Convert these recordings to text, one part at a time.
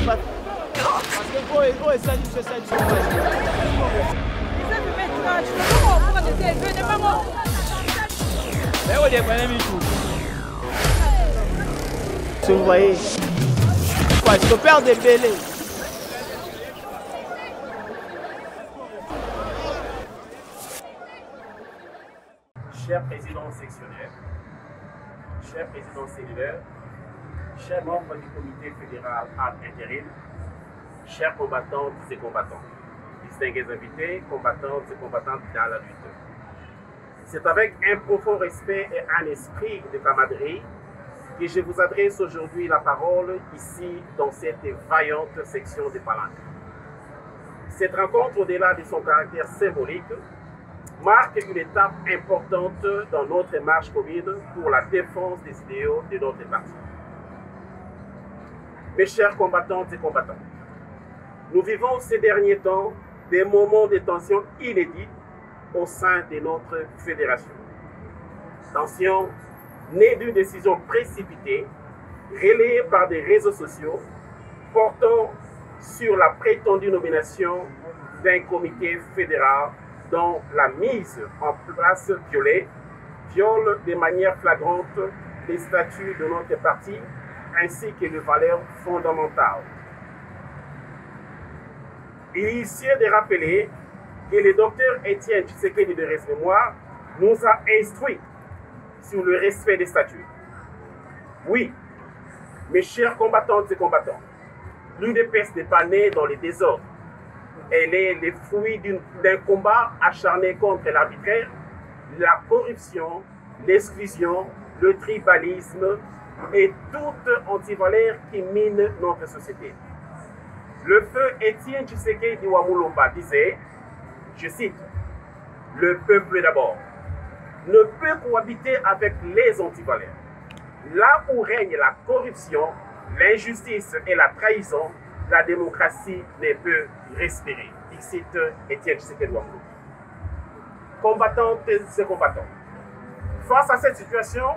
pas. Parce que gros et ça dit c'est ça du chômage. Mais on est pas les tout. Si vous voyez, quoi, je peux perdre des bélés. Cher président sectionnaire, cher président cellulaire, chers membres du comité fédéral ad intérim, chers combattantes et combattants, distingués invités, combattantes et combattantes dans la lutte. C'est avec un profond respect et un esprit de camaraderie que je vous adresse aujourd'hui la parole ici dans cette vaillante section de Palanque. Cette rencontre, au-delà de son caractère symbolique, marque une étape importante dans notre marche commune pour la défense des idéaux de notre parti. Mes chers combattantes et combattants, nous vivons ces derniers temps des moments de tension inédits au sein de notre fédération. Tension née d'une décision précipitée, relayée par des réseaux sociaux, portant sur la prétendue nomination d'un comité fédéral dont la mise en place viole de manière flagrante les statuts de notre parti ainsi que les valeurs fondamentales. Il est ici de rappeler que le docteur Étienne Tshisekedi de Reste-Mémoire nous a instruits sur le respect des statuts. Oui, mes chers combattantes et combattants, l'UDPS n'est pas née dans les désordres. Elle est le fruit d'un combat acharné contre l'arbitraire, la corruption, l'exclusion, le tribalisme et toute antivaleur qui mine notre société. Le feu Étienne Tshisekedi Wamulomba disait, je cite, « Le peuple d'abord ne peut cohabiter avec les antivaleurs. Là où règne la corruption, l'injustice et la trahison, la démocratie ne peut respirer. » Il cite Étienne Tshisekedi Wamulomba. Combattantes et combattants, face à cette situation,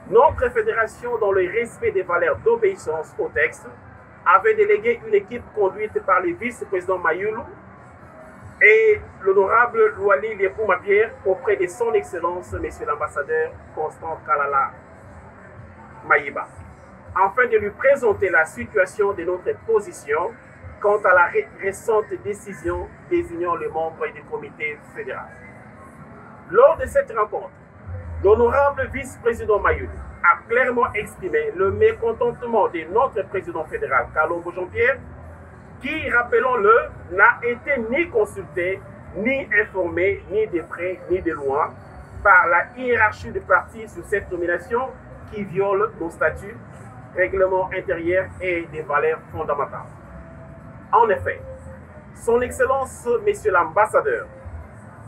notre fédération, dans le respect des valeurs d'obéissance au texte, avait délégué une équipe conduite par les vice-présidents Mayulu et l'honorable Louali Liepouma-Pierre auprès de son Excellence, Monsieur l'ambassadeur Constant Kalala Maïba, afin de lui présenter la situation de notre position quant à la récente décision désignant les membres du comité fédéral. Lors de cette rencontre, l'honorable vice-président Mayulu a clairement exprimé le mécontentement de notre président fédéral, Kalombo Jean-Pierre, qui, rappelons-le, n'a été ni consulté, ni informé, ni de près, ni de loin, par la hiérarchie du parti sur cette nomination qui viole nos statuts, règlements intérieurs et des valeurs fondamentales. En effet, son Excellence, Monsieur l'ambassadeur,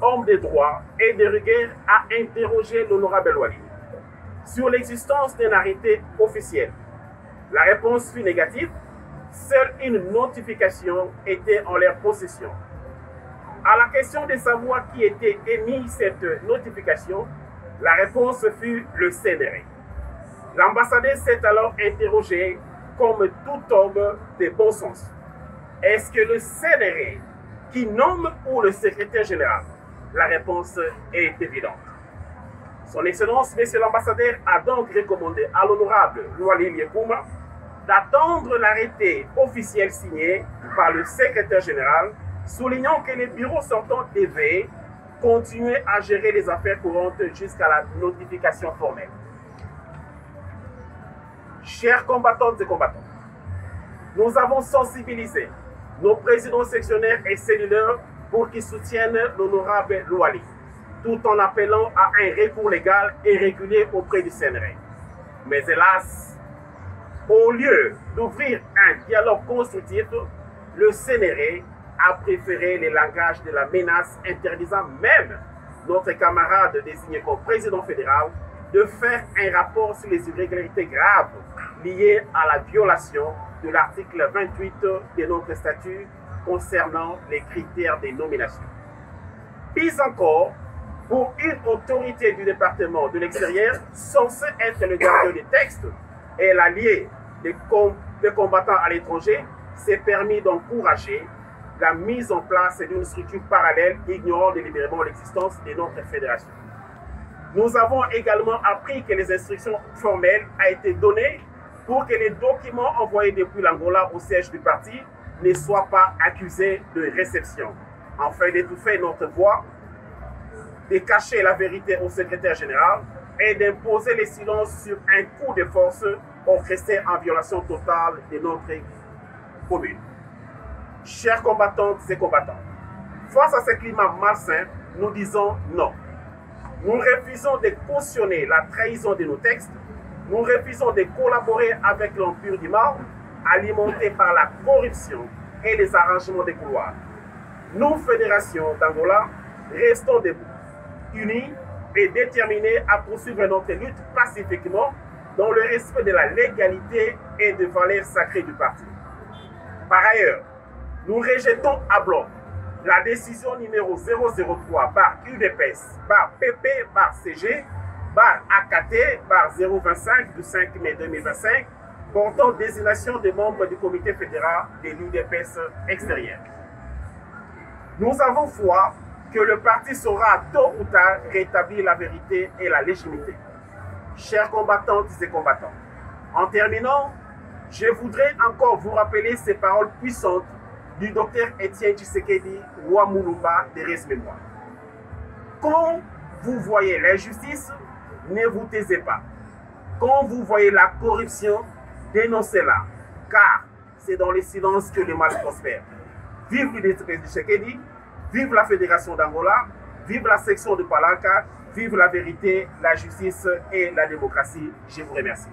homme de droit et de rigueur, a interrogé l'honorable Wali sur l'existence d'un arrêté officiel. La réponse fut négative. Seule une notification était en leur possession. À la question de savoir qui était émis cette notification, la réponse fut le CNRE. L'ambassadeur s'est alors interrogé comme tout homme de bon sens. Est-ce que le CNRE qui nomme ou le secrétaire général? La réponse est évidente. Son Excellence, Monsieur l'ambassadeur, a donc recommandé à l'honorable Louali Liepouma d'attendre l'arrêté officiel signé par le secrétaire général, soulignant que les bureaux sortants devaient continuer à gérer les affaires courantes jusqu'à la notification formelle. Chers combattantes et combattants, nous avons sensibilisé nos présidents sectionnaires et cellulaires pour qu'ils soutiennent l'honorable Louali, tout en appelant à un recours légal et régulier auprès du CNRE. Mais hélas, au lieu d'ouvrir un dialogue constructif, le CNRE a préféré le langage de la menace, interdisant même notre camarade désigné comme président fédéral de faire un rapport sur les irrégularités graves liées à la violation de l'article 28 de notre statut concernant les critères des nominations. Pis encore, pour une autorité du département de l'extérieur censée être le gardien des textes et l'allié des combattants à l'étranger, s'est permis d'encourager la mise en place d'une structure parallèle ignorant délibérément l'existence de notre fédération. Nous avons également appris que les instructions formelles ont été données pour que les documents envoyés depuis l'Angola au siège du parti ne soient pas accusés de réception, afin d'étouffer notre voix, de cacher la vérité au secrétaire général et d'imposer le silence sur un coup de force orchestré en violation totale de notre commune. Chers combattantes et combattants, face à ce climat malsain, nous disons non. Nous refusons de cautionner la trahison de nos textes. Nous refusons de collaborer avec l'empire du mal, alimenté par la corruption et les arrangements des couloirs. Nous, Fédération d'Angola, restons debout, unis et déterminés à poursuivre notre lutte pacifiquement dans le respect de la légalité et des valeurs sacrées du parti. Par ailleurs, nous rejetons à bloc la décision numéro 003/UDPS/PP/CG/AKT/025 du 5 mai 2025 portant désignation des membres du comité fédéral de l'UDPS extérieur. Nous avons foi que le parti saura tôt ou tard rétablir la vérité et la légitimité. Chers combattantes et combattants, en terminant, je voudrais encore vous rappeler ces paroles puissantes du docteur Etienne Tshisekedi Ouamoulouba de Res-Mémoire. Quand vous voyez l'injustice, ne vous taisez pas. Quand vous voyez la corruption, dénoncez-la, car c'est dans le silence que le mal prospère. Vive l'UDPS Tshisekedi, vive la Fédération d'Angola, vive la section de Palanca, vive la vérité, la justice et la démocratie. Je vous remercie.